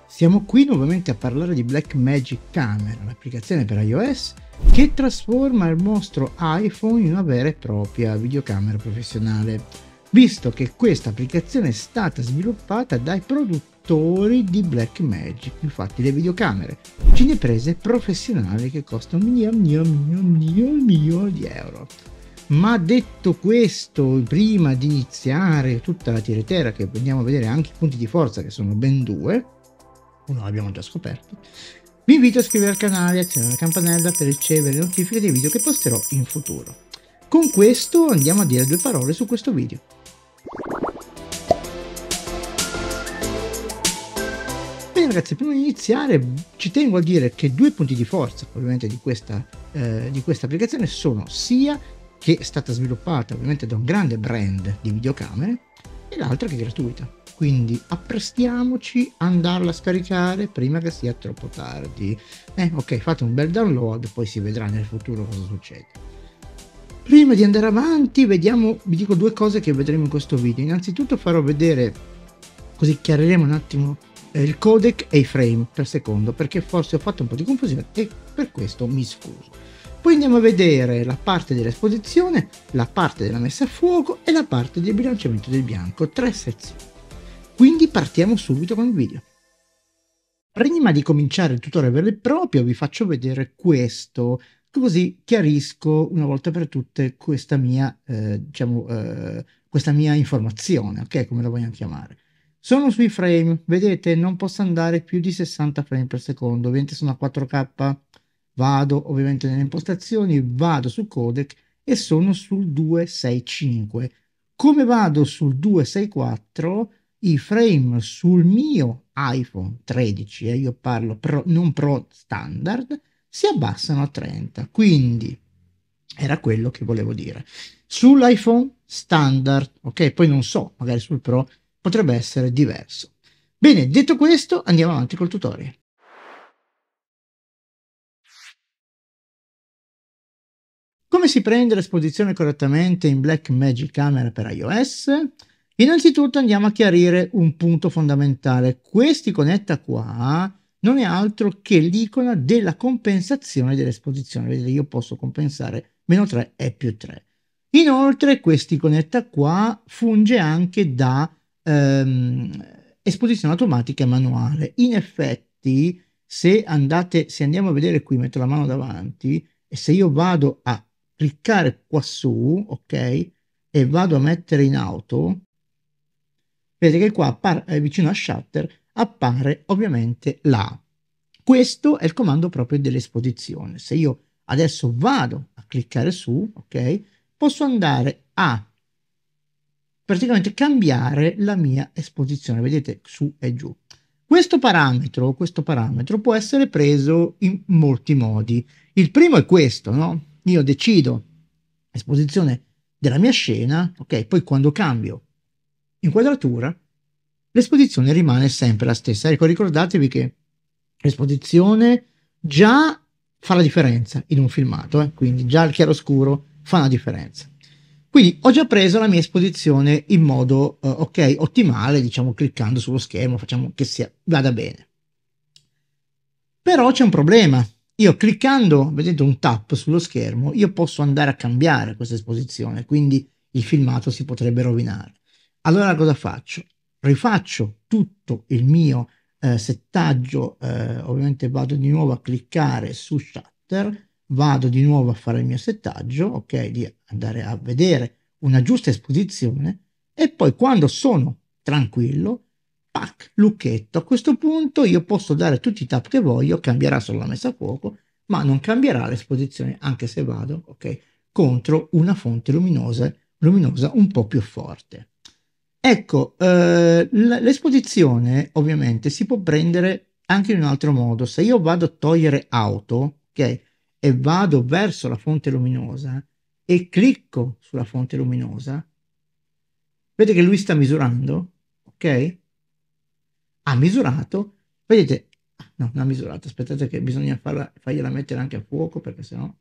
Siamo qui nuovamente a parlare di Blackmagic Camera, un'applicazione per iOS che trasforma il nostro iPhone in una vera e propria videocamera professionale, visto che questa applicazione è stata sviluppata dai produttori di Blackmagic, infatti le videocamere cineprese professionali che costano milioni di euro. Ma detto questo, prima di iniziare tutta la tiretera, che andiamo a vedere anche i punti di forza, che sono ben due, uno l'abbiamo già scoperto, vi invito a iscrivervi al canale e azionare la campanella per ricevere le notifiche dei video che posterò in futuro. Con questo andiamo a dire due parole su questo video. Bene ragazzi, prima di iniziare ci tengo a dire che due punti di forza ovviamente di questa applicazione sono sia che è stata sviluppata ovviamente da un grande brand di videocamere e l'altra che è gratuita, quindi apprestiamoci a andarla a scaricare prima che sia troppo tardi. Ok, fate un bel download, poi si vedrà nel futuro cosa succede. Prima di andare avanti vi dico due cose che vedremo in questo video. Innanzitutto farò vedere, così chiariremo un attimo il codec e i frame per secondo, perché forse ho fatto un po' di confusione e per questo mi scuso. Poi andiamo a vedere la parte dell'esposizione, la parte della messa a fuoco e la parte del bilanciamento del bianco, tre sezioni. Quindi partiamo subito con il video. Prima di cominciare il tutorial vero e proprio vi faccio vedere questo, così chiarisco una volta per tutte questa mia, questa mia informazione, ok? Come la vogliamo chiamare. Sono sui frame, vedete, non posso andare più di 60 frame per secondo, ovviamente sono a 4K, vado ovviamente nelle impostazioni, vado su codec e sono sul 265. Come vado sul 264, i frame sul mio iPhone 13, io parlo non Pro standard, si abbassano a 30, quindi era quello che volevo dire. Sull'iPhone standard, ok, poi non so, magari sul Pro potrebbe essere diverso. Bene, detto questo, andiamo avanti col tutorial. Come si prende l'esposizione correttamente in Blackmagic Camera per iOS? Innanzitutto andiamo a chiarire un punto fondamentale. Quest'iconetta qua non è altro che l'icona della compensazione dell'esposizione. Vedete, io posso compensare -3 e +3. Inoltre quest'iconetta qua funge anche da esposizione automatica e manuale. In effetti, se andiamo a vedere qui, metto la mano davanti, e se io vado a cliccare qua su, ok, e vado a mettere in auto, vedete che qua vicino a shutter appare ovviamente la. Questo è il comando proprio dell'esposizione. Se io adesso vado a cliccare su, ok, posso andare a praticamente cambiare la mia esposizione, vedete, su e giù. Questo parametro può essere preso in molti modi. Il primo è questo, no? Io decido l'esposizione della mia scena, ok? Poi quando cambio inquadratura, l'esposizione rimane sempre la stessa. Ecco, ricordatevi che l'esposizione già fa la differenza in un filmato, quindi già il chiaroscuro fa una differenza. Quindi ho già preso la mia esposizione in modo ok, ottimale, diciamo cliccando sullo schermo, facciamo che vada bene. Però c'è un problema. Io cliccando, vedete un tap sullo schermo, io posso andare a cambiare questa esposizione, quindi il filmato si potrebbe rovinare. Allora cosa faccio? Rifaccio tutto il mio settaggio, ovviamente vado di nuovo a cliccare su Shutter, vado di nuovo a fare il mio settaggio, ok, di andare a vedere una giusta esposizione e poi quando sono tranquillo, pac, lucchetto. A questo punto io posso dare tutti i tap che voglio, cambierà solo la messa a fuoco, ma non cambierà l'esposizione anche se vado, ok, contro una fonte luminosa un po' più forte. Ecco, l'esposizione ovviamente si può prendere anche in un altro modo. Se io vado a togliere auto, ok, e vado verso la fonte luminosa e clicco sulla fonte luminosa, vedete che lui sta misurando, ok? Ha misurato, vedete, no, non ha misurato, aspettate che bisogna fargliela mettere anche a fuoco perché sennò.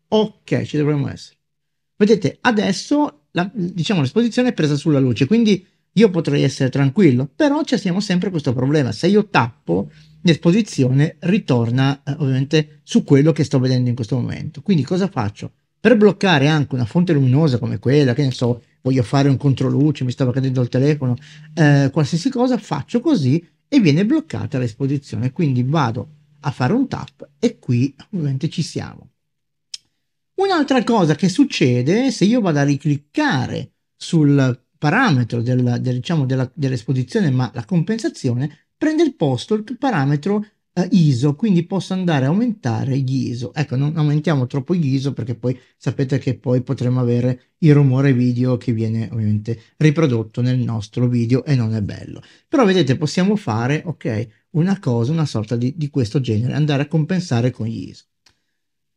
Ok, ci dovremmo essere. Vedete, adesso diciamo, l'esposizione è presa sulla luce, quindi io potrei essere tranquillo, però ci siamo sempre questo problema. Se io tappo, l'esposizione ritorna ovviamente su quello che sto vedendo in questo momento. Quindi cosa faccio? Per bloccare anche una fonte luminosa come quella, che ne so, voglio fare un controluce, mi stava cadendo il telefono, qualsiasi cosa, faccio così e viene bloccata l'esposizione. Quindi vado a fare un tap e qui ovviamente ci siamo. Un'altra cosa che succede se io vado a ricliccare sul parametro diciamo dell'esposizione, ma la compensazione prende il posto il parametro ISO, quindi posso andare a aumentare gli ISO. Ecco, non aumentiamo troppo gli ISO perché poi sapete che poi potremo avere il rumore video che viene ovviamente riprodotto nel nostro video e non è bello. Però vedete, possiamo fare, ok, una cosa, una sorta di questo genere, andare a compensare con gli ISO.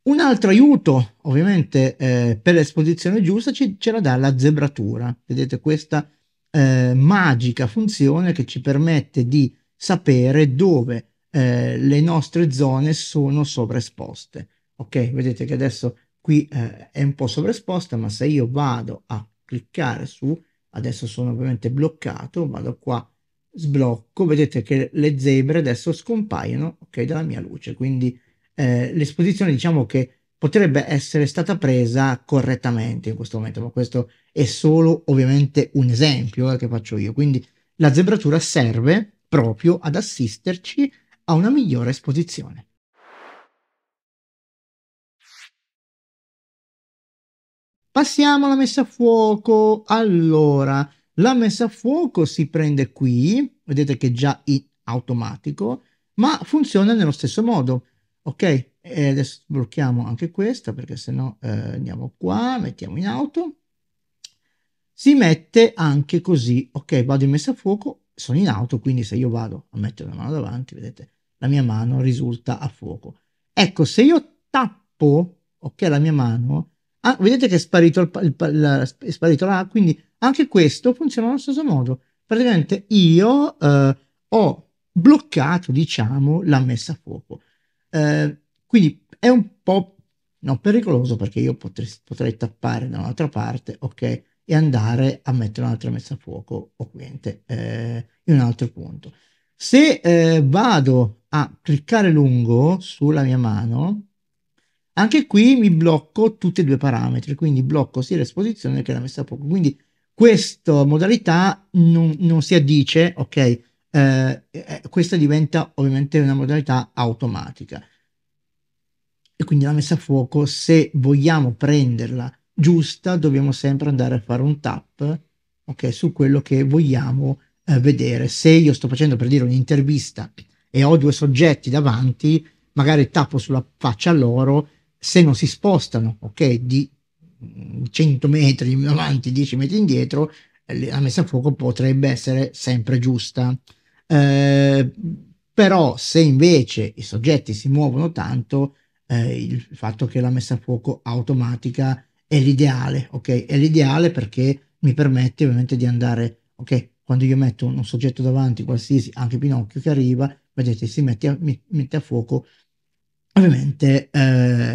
Un altro aiuto, ovviamente, per l'esposizione giusta ce la dà la zebratura. Vedete questa magica funzione che ci permette di sapere dove le nostre zone sono sovraesposte. Ok, vedete che adesso qui è un po' sovraesposta, ma se io vado a cliccare su, adesso sono ovviamente bloccato, vado qua, sblocco, vedete che le zebre adesso scompaiono, ok, dalla mia luce, quindi l'esposizione diciamo che potrebbe essere stata presa correttamente in questo momento, ma questo è solo ovviamente un esempio che faccio io. Quindi la zebratura serve proprio ad assisterci a una migliore esposizione. Passiamo alla messa a fuoco. Allora, la messa a fuoco si prende qui, vedete che è già in automatico, ma funziona nello stesso modo. Ok, e adesso blocchiamo anche questa perché sennò andiamo qua, mettiamo in auto. Si mette anche così, ok, vado in messa a fuoco, sono in auto, quindi se io vado a mettere la mano davanti, vedete, la mia mano risulta a fuoco. Ecco, se io tappo, ok, la mia mano, vedete che è sparito, è sparito là, quindi anche questo funziona allo stesso modo. Praticamente io ho bloccato, diciamo, la messa a fuoco. Quindi è un po' non pericoloso perché io potrei tappare da un'altra parte, ok, e andare a mettere un'altra messa a fuoco o cliente in un altro punto. Se vado a cliccare lungo sulla mia mano, anche qui mi blocco tutti e due i parametri, quindi blocco sia l'esposizione che la messa a fuoco. Quindi questa modalità non si addice, ok? Questa diventa ovviamente una modalità automatica. E quindi la messa a fuoco, se vogliamo prenderla giusta, dobbiamo sempre andare a fare un tap, ok, su quello che vogliamo vedere. Se io sto facendo per dire un'intervista e ho due soggetti davanti, magari tappo sulla faccia loro, se non si spostano, ok, di 100 metri avanti, 10 metri indietro, la messa a fuoco potrebbe essere sempre giusta. Eh, Però se invece i soggetti si muovono tanto, il fatto che la messa a fuoco automatica è l'ideale, ok? È l'ideale perché mi permette ovviamente di andare, ok? Quando io metto un soggetto davanti, qualsiasi, anche Pinocchio che arriva, vedete, mette a fuoco ovviamente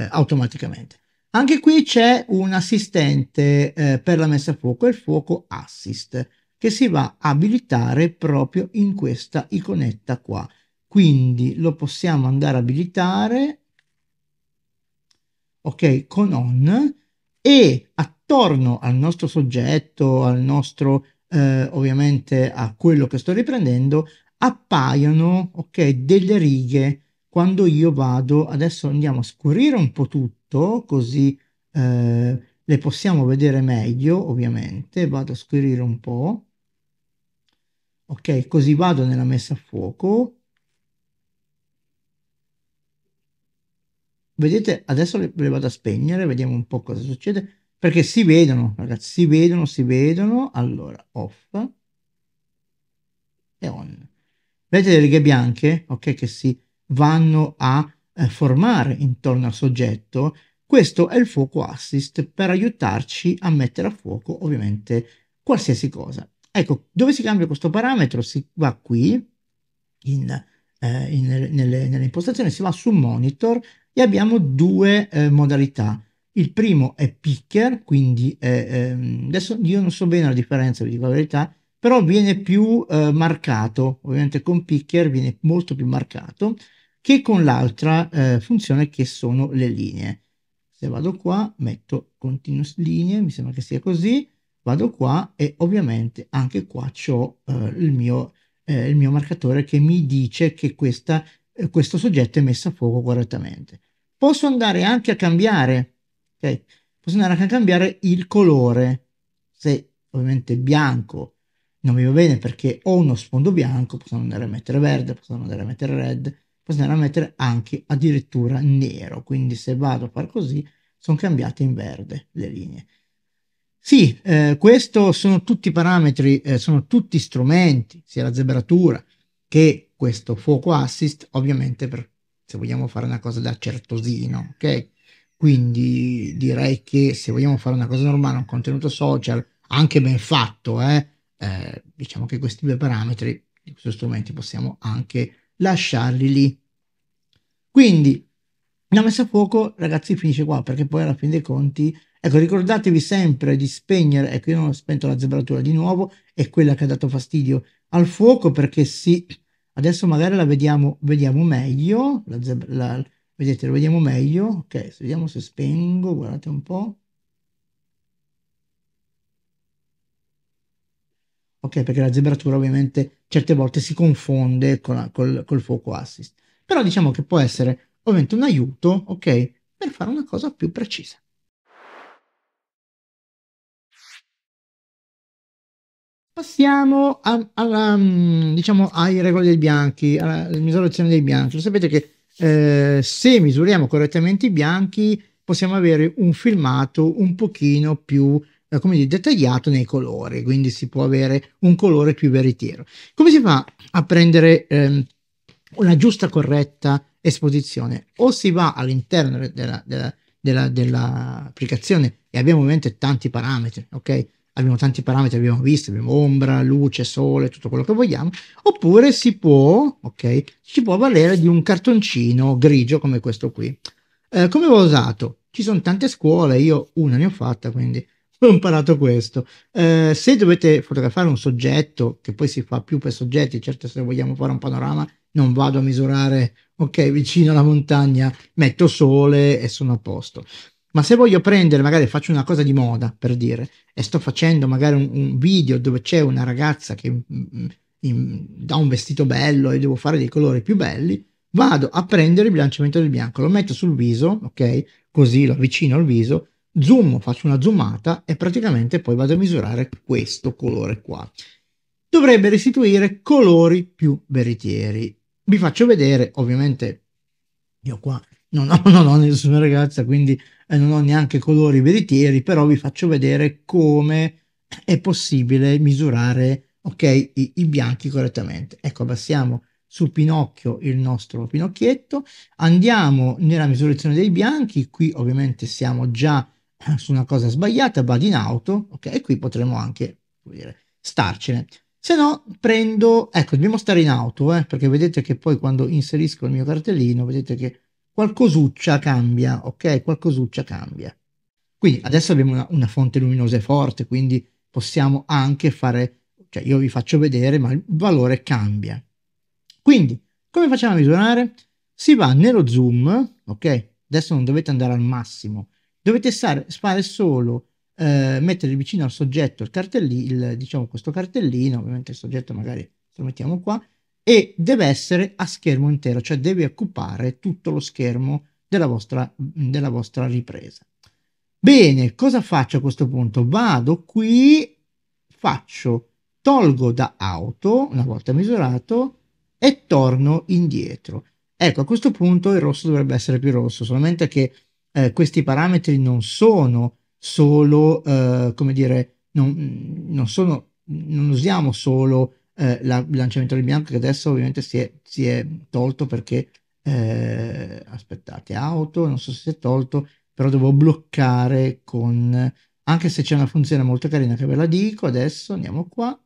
automaticamente. Anche qui c'è un assistente per la messa a fuoco, il fuoco assist, che si va a abilitare proprio in questa iconetta qua. Quindi lo possiamo andare a abilitare, ok, con on, e attorno al nostro soggetto, al nostro, ovviamente a quello che sto riprendendo, appaiono, ok, delle righe quando io vado, adesso andiamo a scurire un po' tutto, così le possiamo vedere meglio, ovviamente, vado a scurire un po', ok, così vado nella messa a fuoco. Vedete, adesso le vado a spegnere, vediamo un po' cosa succede, perché si vedono, ragazzi, si vedono, allora, off e on. Vedete le righe bianche, ok, che si vanno a formare intorno al soggetto? Questo è il fuoco assist per aiutarci a mettere a fuoco, ovviamente, qualsiasi cosa. Ecco, dove si cambia questo parametro? Si va qui, nelle impostazioni, si va su monitor e abbiamo due modalità. Il primo è picker, quindi adesso io non so bene la differenza, vi dico la verità, però viene più marcato, ovviamente con picker viene molto più marcato che con l'altra funzione che sono le linee. Se vado qua, metto continuous linee, mi sembra che sia così, vado qua e ovviamente anche qua c'ho il mio marcatore che mi dice che questo soggetto è messo a fuoco correttamente. Posso andare anche a cambiare, ok? Posso andare anche a cambiare il colore. Se ovviamente bianco non mi va bene perché ho uno sfondo bianco, posso andare a mettere verde, posso andare a mettere red, posso andare a mettere anche addirittura nero. Quindi se vado a far così, sono cambiate in verde le linee. Sì, questo sono tutti parametri, sono tutti strumenti, sia la zebratura che questo fuoco assist, ovviamente per, se vogliamo fare una cosa da certosino, ok? Quindi direi che se vogliamo fare una cosa normale, un contenuto social, anche ben fatto, diciamo che questi due parametri di questi strumenti possiamo anche lasciarli lì. Quindi la messa a fuoco, ragazzi, finisce qua perché poi alla fine dei conti, ecco, ricordatevi sempre di spegnere. Ecco, io non ho spento la zebratura di nuovo, è quella che ha dato fastidio al fuoco perché sì, adesso magari la vediamo meglio. Vedete, lo vediamo meglio. Ok, vediamo se spengo, guardate un po'. Ok, perché la zebratura ovviamente certe volte si confonde col fuoco assist. Però diciamo che può essere ovviamente un aiuto, ok, per fare una cosa più precisa. Passiamo diciamo, ai regole dei bianchi, alla misurazione dei bianchi. Lo sapete che se misuriamo correttamente i bianchi possiamo avere un filmato un pochino più come dire, dettagliato nei colori, quindi si può avere un colore più veritiero. Come si fa a prendere una giusta, corretta esposizione? O si va all'interno dell'applicazione e abbiamo ovviamente tanti parametri, ok? Abbiamo tanti parametri, abbiamo visto, abbiamo ombra, luce, sole, tutto quello che vogliamo, oppure si può, ok, ci può valere di un cartoncino grigio come questo qui. Come l'ho usato? Ci sono tante scuole, io una ne ho fatta, quindi ho imparato questo. Se dovete fotografare un soggetto, che poi si fa più per soggetti, certo se vogliamo fare un panorama, non vado a misurare, ok, vicino alla montagna, metto sole e sono a posto. Ma se voglio prendere, magari faccio una cosa di moda, per dire, e sto facendo magari un video dove c'è una ragazza che dà un vestito bello e devo fare dei colori più belli, vado a prendere il bilanciamento del bianco, lo metto sul viso, ok? Così lo avvicino al viso, zoom, faccio una zoomata e praticamente poi vado a misurare questo colore qua. Dovrebbe restituire colori più veritieri. Vi faccio vedere, ovviamente, io qua non ho nessuna ragazza, quindi non ho neanche colori veritieri, però vi faccio vedere come è possibile misurare, ok, i bianchi correttamente. Ecco, abbassiamo su Pinocchio il nostro Pinocchietto, andiamo nella misurazione dei bianchi, qui ovviamente siamo già su una cosa sbagliata, vado in auto, ok, e qui potremo anche, come dire, starcene. Se no, prendo, ecco, dobbiamo stare in auto, perché vedete che poi quando inserisco il mio cartellino, vedete che qualcosuccia cambia, ok? Qualcosuccia cambia. Quindi adesso abbiamo una fonte luminosa e forte, quindi possiamo anche fare, cioè io vi faccio vedere, ma il valore cambia. Quindi, come facciamo a misurare? Si va nello zoom, ok? Adesso non dovete andare al massimo, dovete fare solo, mettere vicino al soggetto il cartellino, diciamo questo cartellino, ovviamente il soggetto magari lo mettiamo qua, e deve essere a schermo intero, cioè deve occupare tutto lo schermo della vostra ripresa. Bene, cosa faccio a questo punto? Vado qui, tolgo da auto, una volta misurato, e torno indietro. Ecco, a questo punto il rosso dovrebbe essere più rosso, solamente che questi parametri non sono solo, come dire, non usiamo solo il bilanciamento del bianco, che adesso ovviamente si è tolto perché, aspettate, auto, non so se si è tolto, però devo bloccare anche se c'è una funzione molto carina che ve la dico, adesso andiamo qua,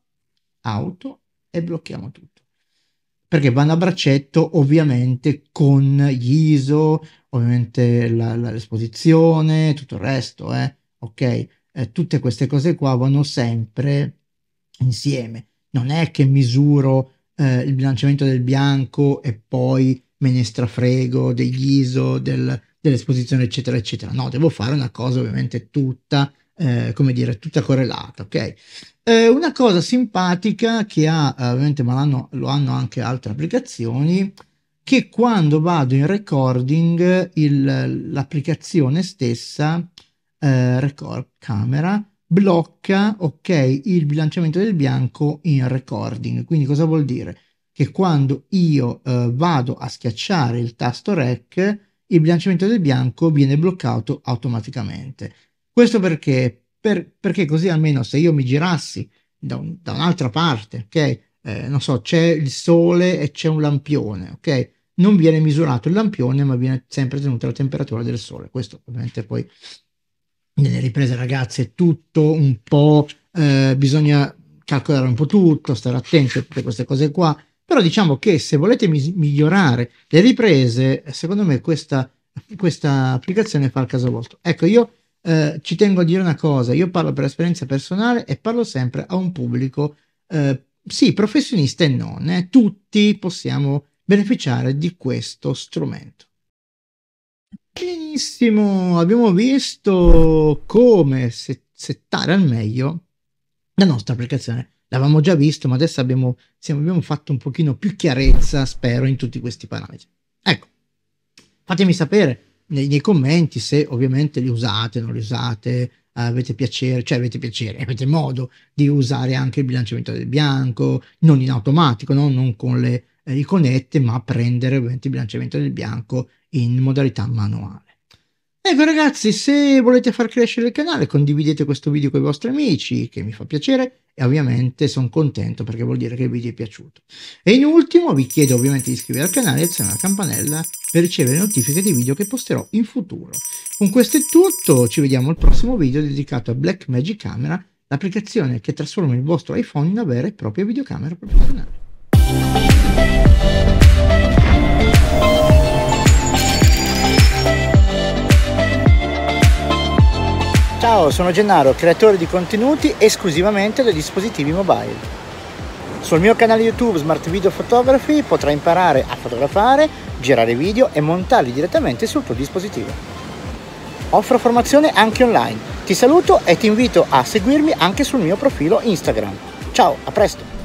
auto, e blocchiamo tutto. perché vanno a braccetto ovviamente con gli ISO, ovviamente l'esposizione, tutto il resto, ok? Tutte queste cose qua vanno sempre insieme. Non è che misuro il bilanciamento del bianco e poi me ne strafrego degli ISO, dell'esposizione, eccetera, eccetera. No, devo fare una cosa ovviamente tutta, come dire, tutta correlata, ok? Una cosa simpatica che ha, ovviamente, ma lo hanno anche altre applicazioni, che quando vado in recording, l'applicazione stessa, record camera, blocca, ok, il bilanciamento del bianco in recording. Quindi cosa vuol dire? Che quando io vado a schiacciare il tasto REC, il bilanciamento del bianco viene bloccato automaticamente. Questo perché? Perché così almeno se io mi girassi da un'altra parte, ok? Non so, c'è il sole e c'è un lampione, ok? Non viene misurato il lampione, ma viene sempre tenuta la temperatura del sole. Questo ovviamente poi nelle riprese, ragazzi, è tutto un po', bisogna calcolare un po' tutto, stare attenti a tutte queste cose qua. Però diciamo che se volete migliorare le riprese, secondo me questa applicazione fa il caso vostro. Ecco, io ci tengo a dire una cosa, io parlo per esperienza personale e parlo sempre a un pubblico, sì, professionista e non, tutti possiamo beneficiare di questo strumento. Benissimo, abbiamo visto come settare al meglio la nostra applicazione. L'avevamo già visto, ma adesso abbiamo fatto un pochino più chiarezza, spero, in tutti questi parametri. Ecco, fatemi sapere nei commenti se ovviamente li usate, non li usate, avete piacere, avete modo di usare anche il bilanciamento del bianco, non in automatico, no? Non con le iconette, ma prendere ovviamente il bilanciamento del bianco in modalità manuale. Ecco ragazzi, se volete far crescere il canale, condividete questo video con i vostri amici, che mi fa piacere, e ovviamente sono contento perché vuol dire che il video è piaciuto. E in ultimo vi chiedo ovviamente di iscrivervi al canale e azionare la campanella per ricevere notifiche dei video che posterò in futuro. Con questo è tutto, ci vediamo al prossimo video dedicato a Blackmagic Camera, l'applicazione che trasforma il vostro iPhone in una vera e propria videocamera professionale. Ciao, sono Gennaro, creatore di contenuti esclusivamente da dispositivi mobile. Sul mio canale YouTube Smart Video Photography potrai imparare a fotografare, girare video e montarli direttamente sul tuo dispositivo. Offro formazione anche online. Ti saluto e ti invito a seguirmi anche sul mio profilo Instagram. Ciao, a presto!